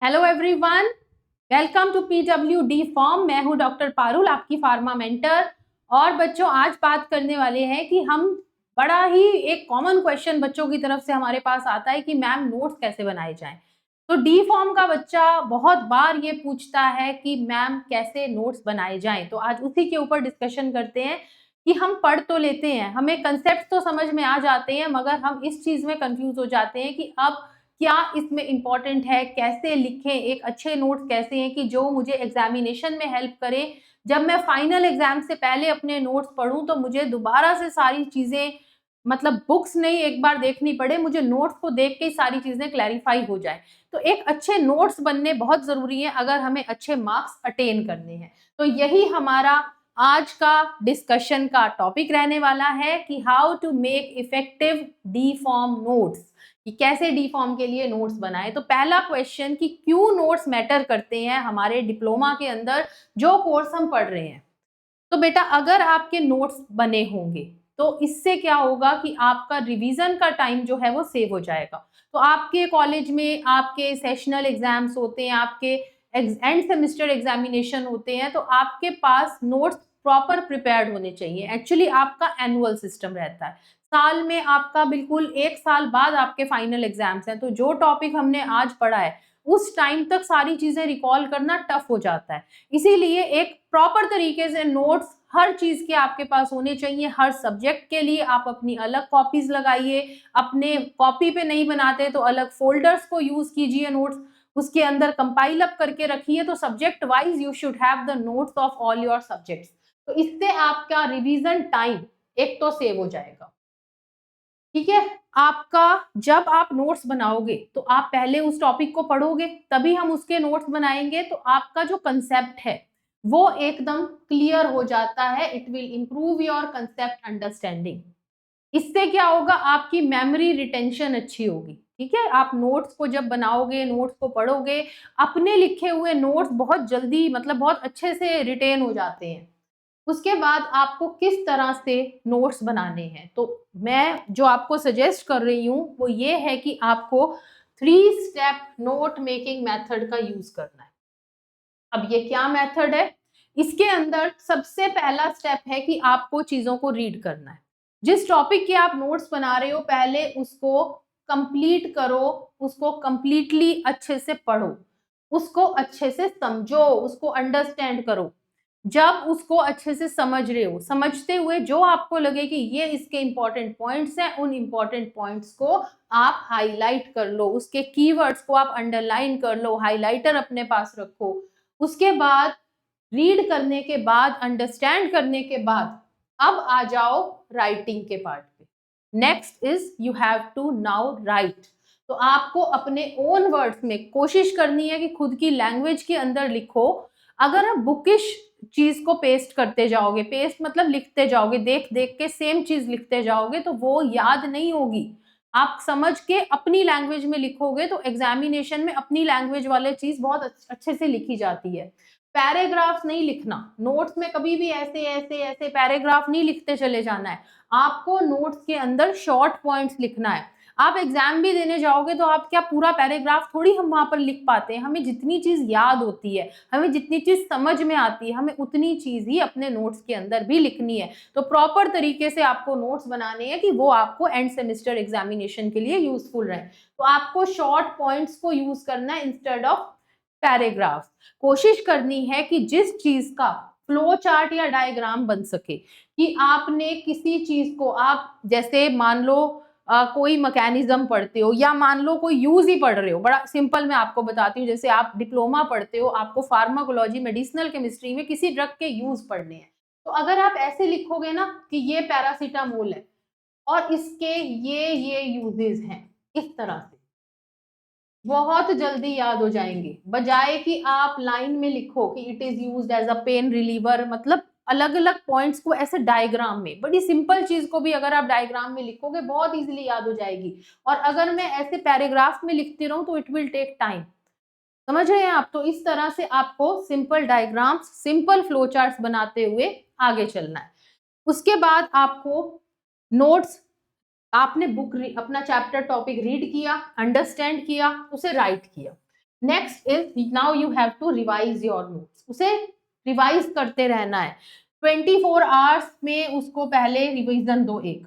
Hello everyone, welcome to PWD form. मैं हूं doctor Parul, आपकी फार्मा मेंटर। और बच्चों, आज बात करने वाले हैं कि हम बड़ा ही एक कॉमन क्वेश्चन बच्चों की तरफ से हमारे पास आता है कि मैम नोट्स कैसे बनाए जाएं। तो डी फॉर्म का बच्चा बहुत बार ये पूछता है कि मैम कैसे नोट्स बनाए जाएं। तो आज उसी के ऊपर डिस्कशन करते हैं कि हम पढ़ तो लेते हैं, हमें कंसेप्ट तो समझ में आ जाते हैं, मगर हम इस चीज में कंफ्यूज हो जाते हैं कि अब क्या इसमें इंपॉर्टेंट है, कैसे लिखें, एक अच्छे नोट्स कैसे हैं कि जो मुझे एग्जामिनेशन में हेल्प करें। जब मैं फाइनल एग्जाम से पहले अपने नोट्स पढूं तो मुझे दोबारा से सारी चीजें, मतलब बुक्स नहीं एक बार देखनी पड़े, मुझे नोट्स को देख के सारी चीजें क्लैरिफाई हो जाए। तो एक अच्छे नोट्स बनने बहुत जरूरी है अगर हमें अच्छे मार्क्स अटेन करने हैं। तो यही हमारा आज का डिस्कशन का टॉपिक रहने वाला है कि how to make effective D form notes, कि कैसे डी फॉर्म के लिए नोट्स बनाए। तो पहला क्वेश्चन कि क्यों नोट्स मैटर करते हैं हमारे डिप्लोमा के अंदर जो कोर्स हम पढ़ रहे हैं। तो बेटा, अगर आपके नोट्स बने होंगे तो इससे क्या होगा कि आपका रिवीजन का टाइम जो है वो सेव हो जाएगा। तो आपके कॉलेज में आपके सेशनल एग्जाम्स होते हैं, आपके एंड सेमेस्टर एग्जामिनेशन होते हैं, तो आपके पास नोट्स प्रॉपर प्रिपेयर्ड होने चाहिए। एक्चुअली आपका एनुअल सिस्टम रहता है, साल में आपका बिल्कुल एक साल बाद आपके फाइनल एग्जाम्स हैं। तो जो टॉपिक हमने आज पढ़ा है उस टाइम तक सारी चीजें रिकॉल करना टफ हो जाता है। इसीलिए एक प्रॉपर तरीके से नोट्स हर चीज के आपके पास होने चाहिए। हर सब्जेक्ट के लिए आप अपनी अलग कॉपीज लगाइए, अपने कॉपी पे नहीं बनाते तो अलग फोल्डर्स को यूज कीजिए नोट्स, उसके अंदर कंपाइल अप करके रखिए। तो subject wise you should have the notes of all your subjects. तो इससे आपका रिवीजन टाइम एक तो सेव हो जाएगा। ठीक है, आपका जब आप नोट्स बनाओगे तो आप पहले उस टॉपिक को पढ़ोगे, तभी हम उसके नोट्स बनाएंगे। तो आपका जो कंसेप्ट है वो एकदम क्लियर हो जाता है। It will improve your concept understanding. इससे क्या होगा, आपकी मेमोरी रिटेंशन अच्छी होगी। ठीक है, आप नोट्स को जब बनाओगे, नोट्स को पढ़ोगे, अपने लिखे हुए नोट्स बहुत जल्दी, मतलब बहुत अच्छे से रिटेन हो जाते हैं। उसके बाद आपको किस तरह से नोट्स बनाने हैं, तो मैं जो आपको सजेस्ट कर रही हूँ वो ये है कि आपको 3 स्टेप नोट मेकिंग मेथड का यूज करना है। अब ये क्या मेथड है? इसके अंदर सबसे पहला स्टेप है कि आपको चीजों को रीड करना है। जिस टॉपिक के आप नोट्स बना रहे हो पहले उसको कंप्लीट करो, उसको कंप्लीटली अच्छे से पढ़ो, उसको अच्छे से समझो, उसको अंडरस्टैंड करो। जब उसको अच्छे से समझ रहे हो, समझते हुए जो आपको लगे कि ये इसके इंपॉर्टेंट पॉइंट्स हैं, उन इंपॉर्टेंट पॉइंट्स को आप हाईलाइट कर लो, उसके कीवर्ड्स को आप अंडरलाइन कर लो, हाइलाइटर अपने पास रखो। उसके बाद रीड करने के बाद, अंडरस्टैंड करने के बाद, अब आ जाओ राइटिंग के पार्ट पे। Next is you have to now write. तो आपको अपने ओन वर्ड्स में कोशिश करनी है कि खुद की लैंग्वेज के अंदर लिखो। अगर आप बुकिश चीज को पेस्ट करते जाओगे, पेस्ट मतलब लिखते जाओगे, देख देख के सेम चीज लिखते जाओगे, तो वो याद नहीं होगी। आप समझ के अपनी लैंग्वेज में लिखोगे तो एग्जामिनेशन में अपनी लैंग्वेज वाले चीज बहुत अच्छे से लिखी जाती है। पैराग्राफ्स नहीं लिखना नोट्स में, कभी भी ऐसे ऐसे ऐसे पैराग्राफ नहीं लिखते चले जाना है। आपको नोट्स के अंदर शॉर्ट पॉइंट्स लिखना है। आप एग्जाम भी देने जाओगे तो आप क्या पूरा पैराग्राफ थोड़ी हम वहां पर लिख पाते हैं। हमें जितनी चीज याद होती है, हमें जितनी चीज समझ में आती है, हमें उतनी चीज ही अपने नोट्स के अंदर भी लिखनी है। तो प्रॉपर तरीके से आपको नोट्स बनाने हैं कि वो आपको एंड सेमेस्टर एग्जामिनेशन के लिए यूजफुल रहे। तो आपको शॉर्ट पॉइंट्स को यूज करना है इंस्टेड ऑफ पैराग्राफ्स। कोशिश करनी है कि जिस चीज का फ्लो चार्ट या डायग्राम बन सके, कि आपने किसी चीज को, आप जैसे मान लो कोई मैकेनिज्म पढ़ते हो, या मान लो कोई यूज ही पढ़ रहे हो। बड़ा सिंपल मैं आपको बताती हूँ, जैसे आप डिप्लोमा पढ़ते हो, आपको फार्माकोलॉजी मेडिसिनल केमिस्ट्री में किसी ड्रग के यूज पढ़ने हैं। तो अगर आप ऐसे लिखोगे ना कि ये पैरासीटामोल है और इसके ये यूजेस हैं, इस तरह से बहुत जल्दी याद हो जाएंगे। बजाय कि आप लाइन में लिखो कि it is used as a pain reliever, मतलब अलग अलग पॉइंट्स को ऐसे डायग्राम में, बड़ी सिंपल चीज को भी अगर आप डायग्राम में लिखोगे बहुत इजीली याद हो जाएगी। और अगर मैं ऐसे पैराग्राफ में लिखती रहूं तो इट विल टेक टाइम। समझ रहे हैं आप? तो इस तरह से आपको simple diagrams, simple flow charts बनाते हुए आगे चलना है। उसके बाद आपको नोट्स, आपने बुक अपना चैप्टर टॉपिक रीड किया, अंडरस्टैंड किया, उसे राइट किया। Next is now you have to revise your notes, उसे रिवाइज करते रहना है। 24 आवर्स में उसको पहले रिवीजन दो एक।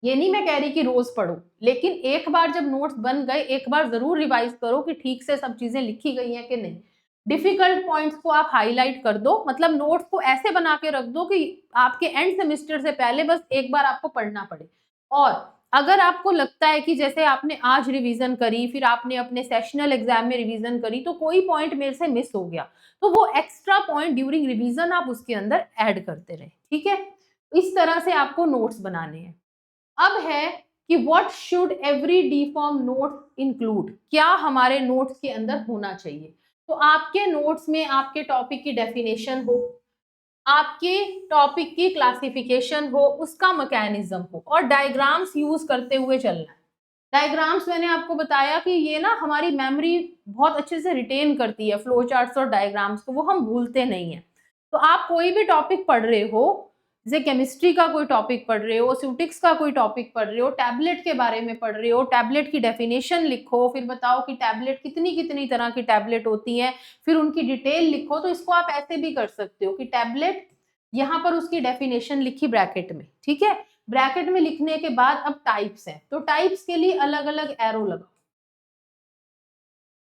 ये नहीं मैं कह रही कि रोज पढ़ो, लेकिन एक बार जब नोट्स बन गए एक बार जरूर रिवाइज करो कि ठीक से सब चीजें लिखी गई हैं कि नहीं। डिफिकल्ट पॉइंट्स को आप हाईलाइट कर दो, मतलब नोट्स को ऐसे बना के रख दो कि आपके एंड सेमेस्टर से पहले बस एक बार आपको पढ़ना पड़े। और अगर आपको लगता है कि जैसे आपने आज रिवीजन करी, फिर आपने अपने सेशनल एग्जाम में रिवीजन करी, तो कोई पॉइंट मेरे से मिस हो गया, तो वो एक्स्ट्रा पॉइंट ड्यूरिंग रिवीजन आप उसके अंदर ऐड करते रहे, ठीक है। इस तरह से आपको नोट्स बनाने हैं। अब है कि what should every D form note include, क्या हमारे नोट्स के अंदर होना चाहिए। तो आपके नोट्स में आपके टॉपिक की डेफिनेशन हो, आपके टॉपिक की क्लासिफिकेशन हो, उसका मैकेनिज्म हो, और डायग्राम्स यूज करते हुए चलना है। डायग्राम्स मैंने आपको बताया कि ये ना हमारी मेमोरी बहुत अच्छे से रिटेन करती है, फ्लो चार्ट्स और डायग्राम्स को, वो हम भूलते नहीं है। तो आप कोई भी टॉपिक पढ़ रहे हो, जैसे केमिस्ट्री का कोई टॉपिक पढ़ रहे हो, स्यूटिक्स का कोई टॉपिक पढ़ रहे हो, टैबलेट के बारे में पढ़ रहे हो, टैबलेट की डेफिनेशन लिखो, फिर बताओ कि टैबलेट कितनी कितनी तरह की टैबलेट होती है, फिर उनकी डिटेल लिखो। तो इसको आप ऐसे भी कर सकते हो कि टैबलेट, यहाँ पर उसकी डेफिनेशन लिखी ब्रैकेट में, ठीक है। ब्रैकेट में लिखने के बाद अब टाइप्स हैं, तो टाइप्स के लिए अलग अलग एरो लगाओ।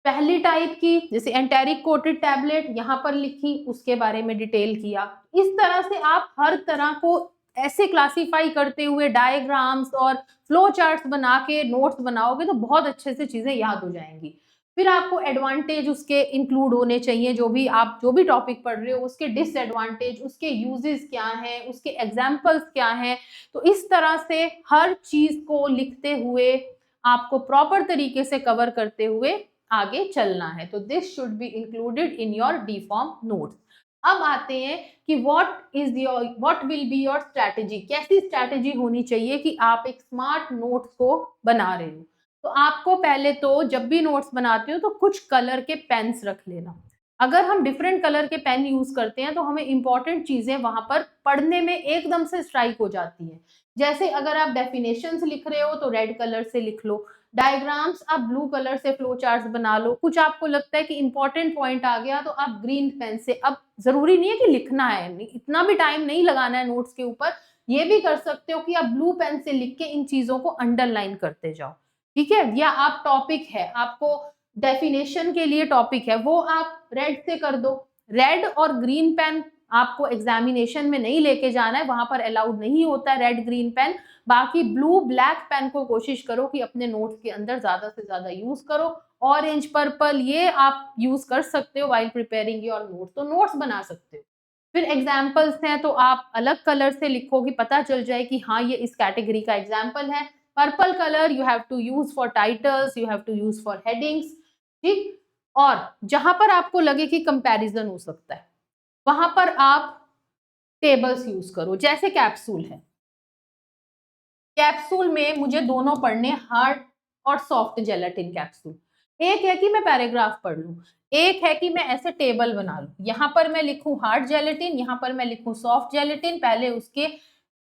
पहली टाइप की जैसे एंटेरिक कोटेड टैबलेट, यहाँ पर लिखी, उसके बारे में डिटेल किया। इस तरह से आप हर तरह को ऐसे क्लासिफाई करते हुए डायग्राम्स और फ्लो चार्ट्स बना के नोट्स बनाओगे तो बहुत अच्छे से चीजें याद हो जाएंगी। फिर आपको एडवांटेज उसके इंक्लूड होने चाहिए, जो भी आप जो भी टॉपिक पढ़ रहे हो उसके डिसएडवांटेज, उसके यूजेस क्या हैं, उसके एग्जाम्पल्स क्या हैं। तो इस तरह से हर चीज को लिखते हुए आपको प्रॉपर तरीके से कवर करते हुए आगे चलना है। तो this should be included in your D form notes. अब आते हैं कि what will be your strategy, कैसी स्ट्रैटेजी होनी चाहिए कि आप एक स्मार्ट नोट्स को बना रहे हो। तो आपको पहले तो जब भी नोट्स बनाते हो तो कुछ कलर के पेन्स रख लेना। अगर हम डिफरेंट कलर के पेन यूज करते हैं तो हमें इंपॉर्टेंट चीजें वहां पर पढ़ने में एकदम से स्ट्राइक हो जाती हैं। जैसे अगर आप डेफिनेशंस लिख रहे हो तो रेड कलर से लिख लो, डायग्राम्स आप ब्लू कलर से फ्लो चार्ट्स बना लो, कुछ आपको लगता है कि इंपॉर्टेंट पॉइंट आ गया तो आप ग्रीन पेन से, अब जरूरी नहीं है कि लिखना है, इतना भी टाइम नहीं लगाना है नोट्स के ऊपर, ये भी कर सकते हो कि आप ब्लू पेन से लिख के इन चीजों को अंडरलाइन करते जाओ, ठीक है। या आप टॉपिक है, आपको डेफिनेशन के लिए टॉपिक है, वो आप रेड से कर दो। रेड और ग्रीन पेन आपको एग्जामिनेशन में नहीं लेके जाना है, वहां पर अलाउड नहीं होता है रेड ग्रीन पेन। बाकी ब्लू ब्लैक पेन को कोशिश करो कि अपने नोट्स के अंदर ज्यादा से ज्यादा यूज करो। ऑरेंज पर्पल ये आप यूज कर सकते हो व्हाइल प्रिपेयरिंग योर नोट्स, तो नोट्स बना सकते हो। फिर एग्जाम्पल्स हैं तो आप अलग कलर से लिखो कि पता चल जाए कि हाँ ये इस कैटेगरी का एग्जाम्पल है। Purple colour you have to use for titles, you have to use for headings, ठीक। और जहां पर आपको लगे कि कंपैरिजन हो सकता है वहां पर आप टेबल्स यूज करो। जैसे कैप्सूल है, कैप्सूल में मुझे दोनों पढ़ने, हार्ड और सॉफ्ट जेलेटिन कैप्सूल। एक है कि मैं पैराग्राफ पढ़ लूं, एक है कि मैं ऐसे टेबल बना लूं, यहां पर मैं लिखूं हार्ड जेलेटिन, यहां पर मैं लिखूं सॉफ्ट जेलेटिन, पहले उसके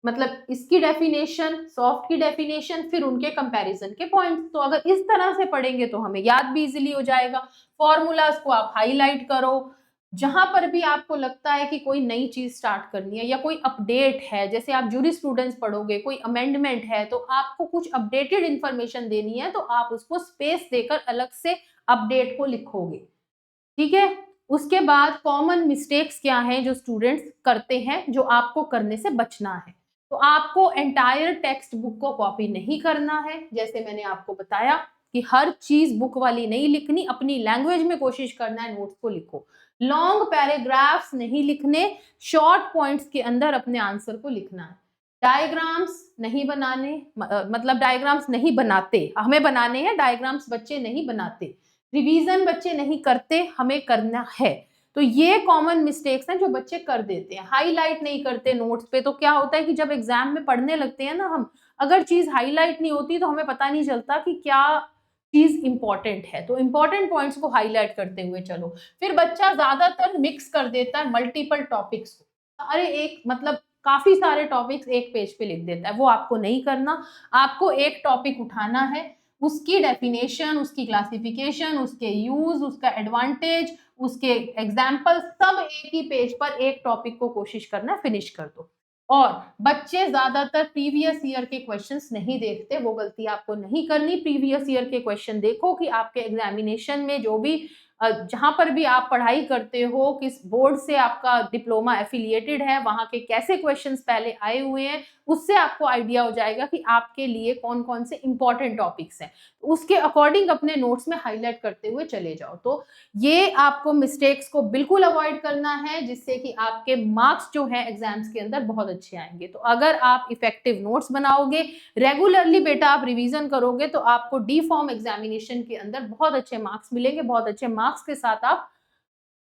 मतलब इसकी डेफिनेशन, सॉफ्ट की डेफिनेशन, फिर उनके कंपैरिजन के पॉइंट्स। तो अगर इस तरह से पढ़ेंगे तो हमें याद भी इजीली हो जाएगा। फॉर्मूलाज को आप हाईलाइट करो, जहां पर भी आपको लगता है कि कोई नई चीज स्टार्ट करनी है या कोई अपडेट है, जैसे आप जूरी स्टूडेंट्स पढ़ोगे, कोई अमेंडमेंट है तो आपको कुछ अपडेटेड इंफॉर्मेशन देनी है तो आप उसको स्पेस देकर अलग से अपडेट को लिखोगे, ठीक है। उसके बाद कॉमन मिस्टेक्स क्या हैं जो स्टूडेंट्स करते हैं, जो आपको करने से बचना है। तो आपको एंटायर टेक्स्ट बुक को कॉपी नहीं करना है, जैसे मैंने आपको बताया कि हर चीज बुक वाली नहीं लिखनी, अपनी लैंग्वेज में कोशिश करना है नोट्स को लिखो। लॉन्ग पैराग्राफ्स नहीं लिखने, शॉर्ट पॉइंट्स के अंदर अपने आंसर को लिखना है। डायग्राम्स नहीं बनाने, मतलब डायग्राम्स नहीं बनाते, हमें बनाने हैं, डायग्राम्स बच्चे नहीं बनाते। रिवीजन बच्चे नहीं करते, हमें करना है। तो ये कॉमन मिस्टेक्स हैं जो बच्चे कर देते हैं। हाईलाइट नहीं करते नोट्स पे, तो क्या होता है कि जब एग्जाम में पढ़ने लगते हैं ना हम, अगर चीज हाईलाइट नहीं होती तो हमें पता नहीं चलता कि क्या चीज इंपॉर्टेंट है। तो इंपॉर्टेंट पॉइंट्स को हाईलाइट करते हुए चलो। फिर बच्चा ज्यादातर मिक्स कर देता है मल्टीपल टॉपिक्स को, अरे एक मतलब काफी सारे टॉपिक्स एक पेज पे लिख देता है, वो आपको नहीं करना। आपको एक टॉपिक उठाना है, उसकी डेफिनेशन, उसकी क्लासिफिकेशन, उसके यूज, उसका एडवांटेज, उसके एग्जाम्पल सब एक ही पेज पर एक टॉपिक को कोशिश करना फिनिश कर दो। और बच्चे ज्यादातर प्रीवियस ईयर के क्वेश्चंस नहीं देखते, वो गलती आपको नहीं करनी। प्रीवियस ईयर के क्वेश्चन देखो कि आपके एग्जामिनेशन में जो भी जहां पर भी आप पढ़ाई करते हो, किस बोर्ड से आपका डिप्लोमा एफिलिएटेड है, वहां के कैसे क्वेश्चंस पहले आए हुए हैं, उससे आपको आइडिया हो जाएगा कि आपके लिए कौन कौन से इंपॉर्टेंट टॉपिक्स हैं। उसके अकॉर्डिंग अपने नोट्स में हाईलाइट करते हुए चले जाओ। तो ये आपको मिस्टेक्स को बिल्कुल अवॉइड करना है, जिससे कि आपके मार्क्स जो है एग्जाम्स के अंदर बहुत अच्छे आएंगे। तो अगर आप इफेक्टिव नोट्स बनाओगे, रेगुलरली बेटा आप रिवीजन करोगे, तो आपको डी फॉर्म एग्जामिनेशन के अंदर बहुत अच्छे मार्क्स मिलेंगे। बहुत अच्छे मार्क्स के साथ आप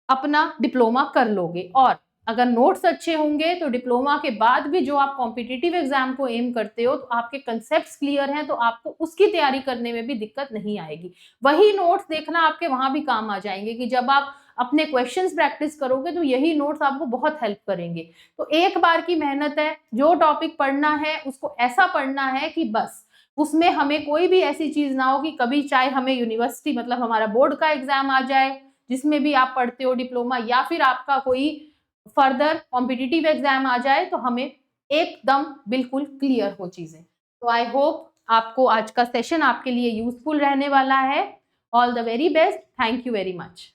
अपना डिप्लोमा कर लोगे। और अगर नोट्स अच्छे होंगे तो डिप्लोमा के बाद भी जो आप कॉम्पिटिटिव एग्जाम को एम करते हो, तो आपके कंसेप्ट्स क्लियर हैं, तो आपको उसकी तैयारी करने में भी दिक्कत नहीं आएगी। वही नोट्स देखना आपके वहां भी काम आ जाएंगे कि जब आप अपने क्वेश्चंस प्रैक्टिस करोगे तो यही नोट्स आपको बहुत हेल्प करेंगे। तो एक बार की मेहनत है, जो टॉपिक पढ़ना है उसको ऐसा पढ़ना है कि बस उसमें हमें कोई भी ऐसी चीज ना हो कि कभी चाहे हमें यूनिवर्सिटी मतलब हमारा बोर्ड का एग्जाम आ जाए जिसमें भी आप पढ़ते हो डिप्लोमा, या फिर आपका कोई फर्दर कॉम्पिटिटिव एग्जाम आ जाए, तो हमें एकदम बिल्कुल क्लियर हो चीजें। तो आई होप आपको आज का सेशन आपके लिए यूजफुल रहने वाला है। All the very best, thank you very much.